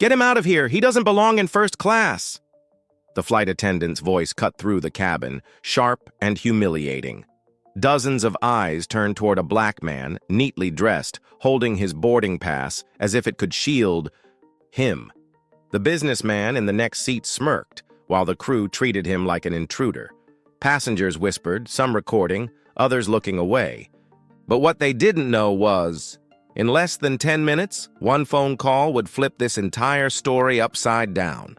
Get him out of here! He doesn't belong in first class! The flight attendant's voice cut through the cabin, sharp and humiliating. Dozens of eyes turned toward a black man, neatly dressed, holding his boarding pass as if it could shield him. The businessman in the next seat smirked, while the crew treated him like an intruder. Passengers whispered, some recording, others looking away. But what they didn't know was, in less than 10 minutes, one phone call would flip this entire story upside down.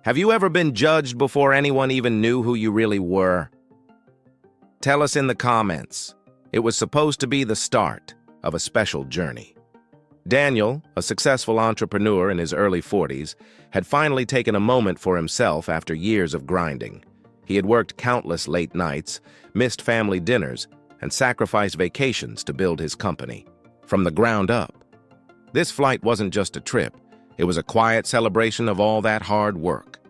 Have you ever been judged before anyone even knew who you really were? Tell us in the comments. It was supposed to be the start of a special journey. Daniel, a successful entrepreneur in his early 40s, had finally taken a moment for himself after years of grinding. He had worked countless late nights, missed family dinners, and sacrificed vacations to build his company from the ground up. This flight wasn't just a trip. It was a quiet celebration of all that hard work.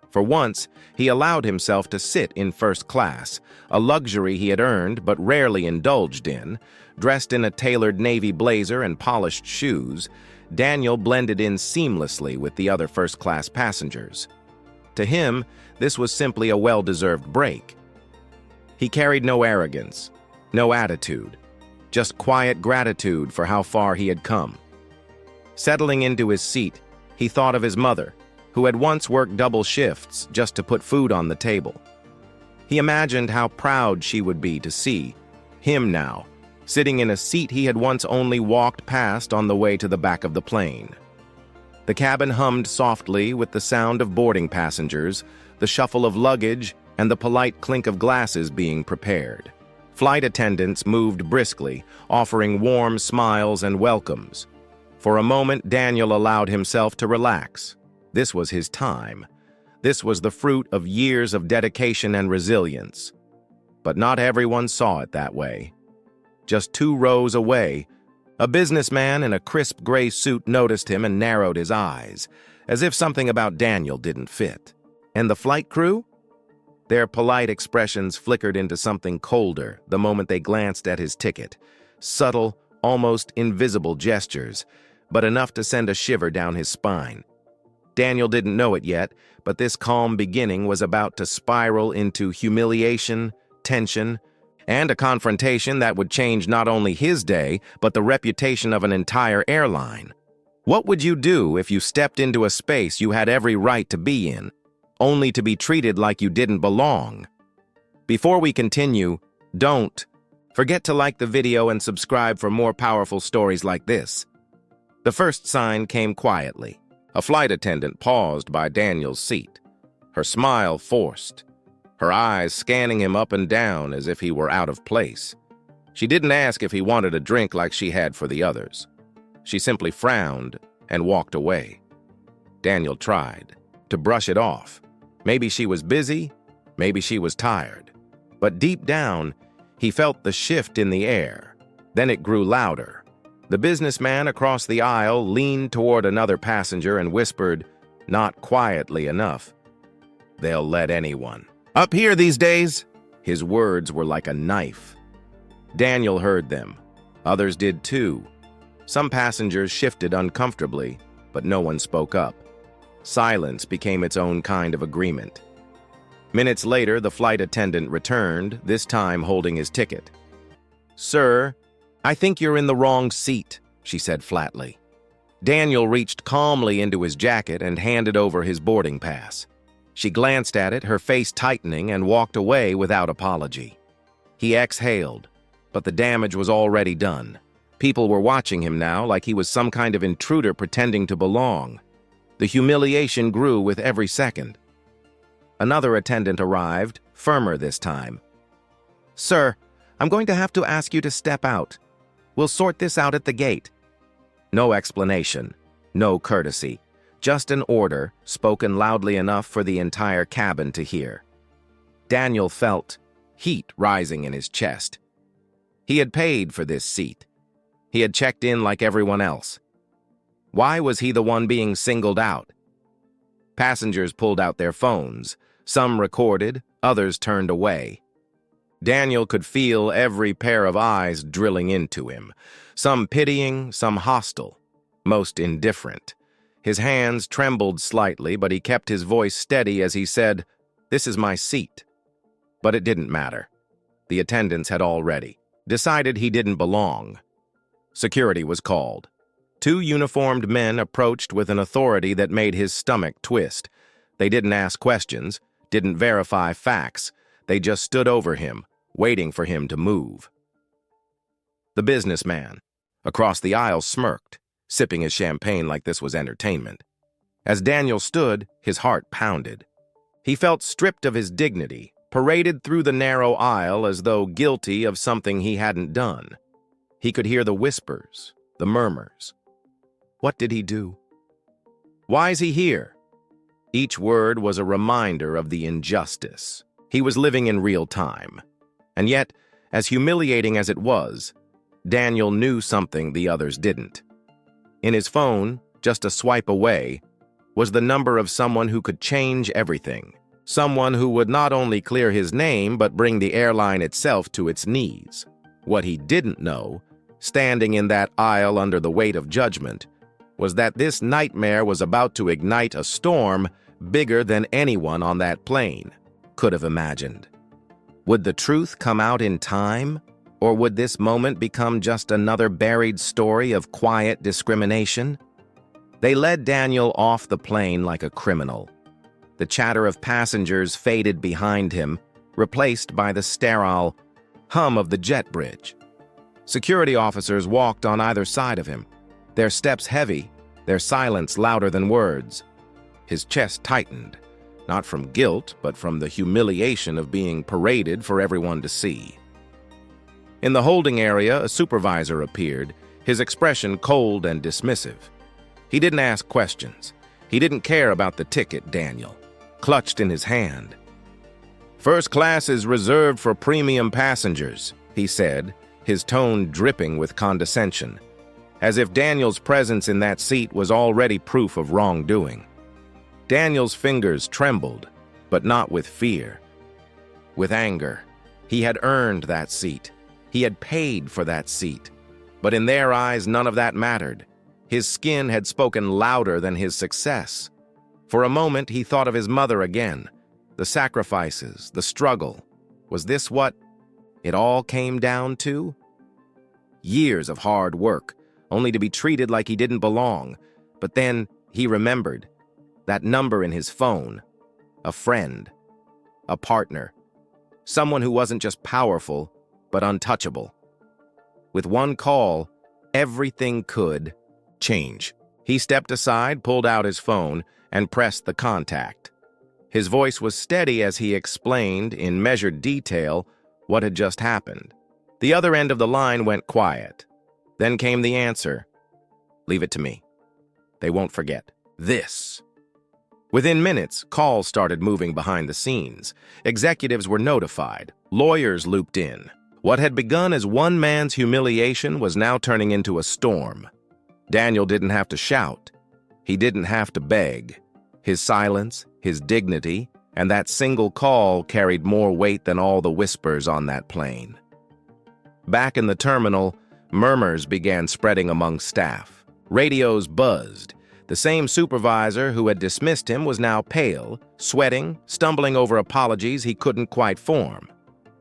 For once, he allowed himself to sit in first class, a luxury he had earned but rarely indulged in. Dressed in a tailored navy blazer and polished shoes, Daniel blended in seamlessly with the other first-class passengers. To him, this was simply a well-deserved break. He carried no arrogance, no attitude, just quiet gratitude for how far he had come. Settling into his seat, he thought of his mother, who had once worked double shifts just to put food on the table. He imagined how proud she would be to see him now, sitting in a seat he had once only walked past on the way to the back of the plane. The cabin hummed softly with the sound of boarding passengers, the shuffle of luggage, and the polite clink of glasses being prepared. Flight attendants moved briskly, offering warm smiles and welcomes. For a moment, Daniel allowed himself to relax. This was his time. This was the fruit of years of dedication and resilience. But not everyone saw it that way. Just 2 rows away, a businessman in a crisp gray suit noticed him and narrowed his eyes, as if something about Daniel didn't fit. And the flight crew? Their polite expressions flickered into something colder the moment they glanced at his ticket. Subtle, almost invisible gestures, but enough to send a shiver down his spine. Daniel didn't know it yet, but this calm beginning was about to spiral into humiliation, tension, and a confrontation that would change not only his day, but the reputation of an entire airline. What would you do if you stepped into a space you had every right to be in, only to be treated like you didn't belong? Before we continue, don't forget to like the video and subscribe for more powerful stories like this. The first sign came quietly. A flight attendant paused by Daniel's seat, her smile forced, her eyes scanning him up and down as if he were out of place. She didn't ask if he wanted a drink like she had for the others. She simply frowned and walked away. Daniel tried to brush it off. Maybe she was busy, maybe she was tired. But deep down, he felt the shift in the air. Then it grew louder. The businessman across the aisle leaned toward another passenger and whispered, not quietly enough, "They'll let anyone up here these days." His words were like a knife. Daniel heard them. Others did too. Some passengers shifted uncomfortably, but no one spoke up. Silence became its own kind of agreement. Minutes later, the flight attendant returned, this time holding his ticket. "Sir, I think you're in the wrong seat," she said flatly. Daniel reached calmly into his jacket and handed over his boarding pass. She glanced at it, her face tightening, and walked away without apology. He exhaled, but the damage was already done. People were watching him now like he was some kind of intruder pretending to belong. The humiliation grew with every second. Another attendant arrived, firmer this time. "Sir, I'm going to have to ask you to step out. We'll sort this out at the gate." No explanation, no courtesy, just an order spoken loudly enough for the entire cabin to hear. Daniel felt heat rising in his chest. He had paid for this seat. He had checked in like everyone else. Why was he the one being singled out? Passengers pulled out their phones. Some recorded, others turned away. Daniel could feel every pair of eyes drilling into him, some pitying, some hostile, most indifferent. His hands trembled slightly, but he kept his voice steady as he said, "This is my seat." But it didn't matter. The attendants had already decided he didn't belong. Security was called. Two uniformed men approached with an authority that made his stomach twist. They didn't ask questions, didn't verify facts. They just stood over him, waiting for him to move. The businessman across the aisle smirked, sipping his champagne like this was entertainment. As Daniel stood, his heart pounded. He felt stripped of his dignity, paraded through the narrow aisle as though guilty of something he hadn't done. He could hear the whispers, the murmurs. What did he do? Why is he here? Each word was a reminder of the injustice. He was living in real time. And yet, as humiliating as it was, Daniel knew something the others didn't. In his phone, just a swipe away, was the number of someone who could change everything. Someone who would not only clear his name, but bring the airline itself to its knees. What he didn't know, standing in that aisle under the weight of judgment, was that this nightmare was about to ignite a storm bigger than anyone on that plane could have imagined. Would the truth come out in time, or would this moment become just another buried story of quiet discrimination? They led Daniel off the plane like a criminal. The chatter of passengers faded behind him, replaced by the sterile hum of the jet bridge. Security officers walked on either side of him, their steps heavy, their silence louder than words. His chest tightened, not from guilt, but from the humiliation of being paraded for everyone to see. In the holding area, a supervisor appeared, his expression cold and dismissive. He didn't ask questions. He didn't care about the ticket Daniel clutched in his hand. "First class is reserved for premium passengers," he said, his tone dripping with condescension, as if Daniel's presence in that seat was already proof of wrongdoing. Daniel's fingers trembled, but not with fear. With anger. He had earned that seat. He had paid for that seat. But in their eyes, none of that mattered. His skin had spoken louder than his success. For a moment, he thought of his mother again. The sacrifices, the struggle. Was this what it all came down to? Years of hard work, only to be treated like he didn't belong. But then he remembered that number in his phone. A friend. A partner. Someone who wasn't just powerful, but untouchable. With one call, everything could change. He stepped aside, pulled out his phone, and pressed the contact. His voice was steady as he explained, in measured detail, what had just happened. The other end of the line went quiet. Then came the answer. "Leave it to me. They won't forget this." Within minutes, calls started moving behind the scenes. Executives were notified. Lawyers looped in. What had begun as one man's humiliation was now turning into a storm. Daniel didn't have to shout. He didn't have to beg. His silence, his dignity, and that single call carried more weight than all the whispers on that plane. Back in the terminal, murmurs began spreading among staff. Radios buzzed. The same supervisor who had dismissed him was now pale, sweating, stumbling over apologies he couldn't quite form.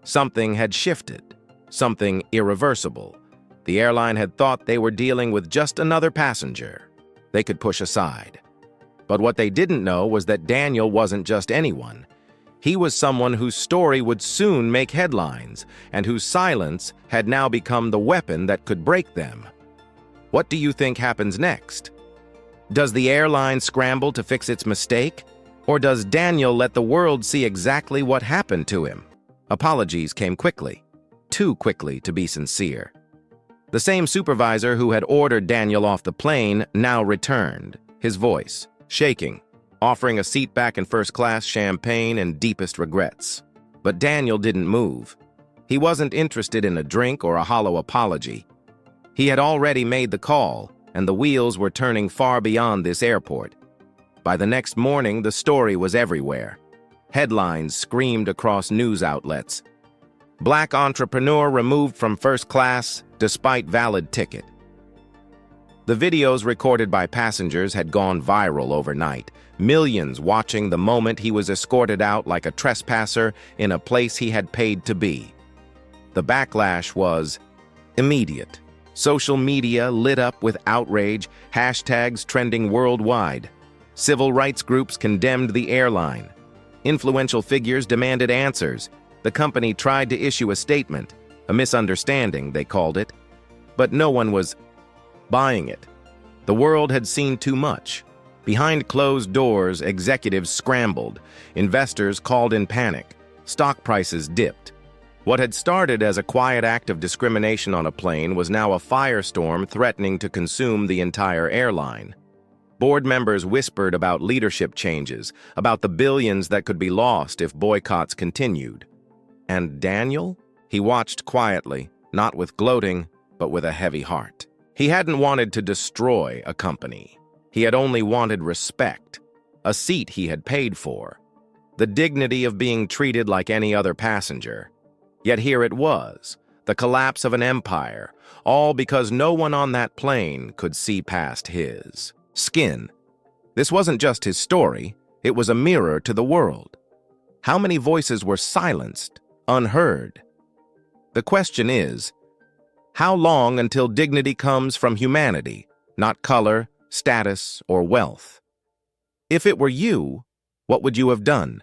Something had shifted, something irreversible. The airline had thought they were dealing with just another passenger they could push aside. But what they didn't know was that Daniel wasn't just anyone. He was someone whose story would soon make headlines, and whose silence had now become the weapon that could break them. What do you think happens next? Does the airline scramble to fix its mistake? Or does Daniel let the world see exactly what happened to him? Apologies came quickly. Too quickly, to be sincere. The same supervisor who had ordered Daniel off the plane now returned, his voice shaking, offering a seat back in first-class champagne and deepest regrets. But Daniel didn't move. He wasn't interested in a drink or a hollow apology. He had already made the call, and the wheels were turning far beyond this airport. By the next morning, the story was everywhere. Headlines screamed across news outlets. Black entrepreneur removed from first class despite valid ticket. The videos recorded by passengers had gone viral overnight, millions watching the moment he was escorted out like a trespasser in a place he had paid to be. The backlash was immediate. Social media lit up with outrage, hashtags trending worldwide. Civil rights groups condemned the airline. Influential figures demanded answers. The company tried to issue a statement, a misunderstanding, they called it. But no one was buying it. The world had seen too much. Behind closed doors, executives scrambled. Investors called in panic. Stock prices dipped. What had started as a quiet act of discrimination on a plane was now a firestorm threatening to consume the entire airline. Board members whispered about leadership changes, about the billions that could be lost if boycotts continued. And Daniel? He watched quietly, not with gloating, but with a heavy heart. He hadn't wanted to destroy a company. He had only wanted respect, a seat he had paid for, the dignity of being treated like any other passenger. Yet here it was, the collapse of an empire, all because no one on that plane could see past his skin. This wasn't just his story, it was a mirror to the world. How many voices were silenced, unheard? The question is, how long until dignity comes from humanity, not color, status, or wealth? If it were you, what would you have done?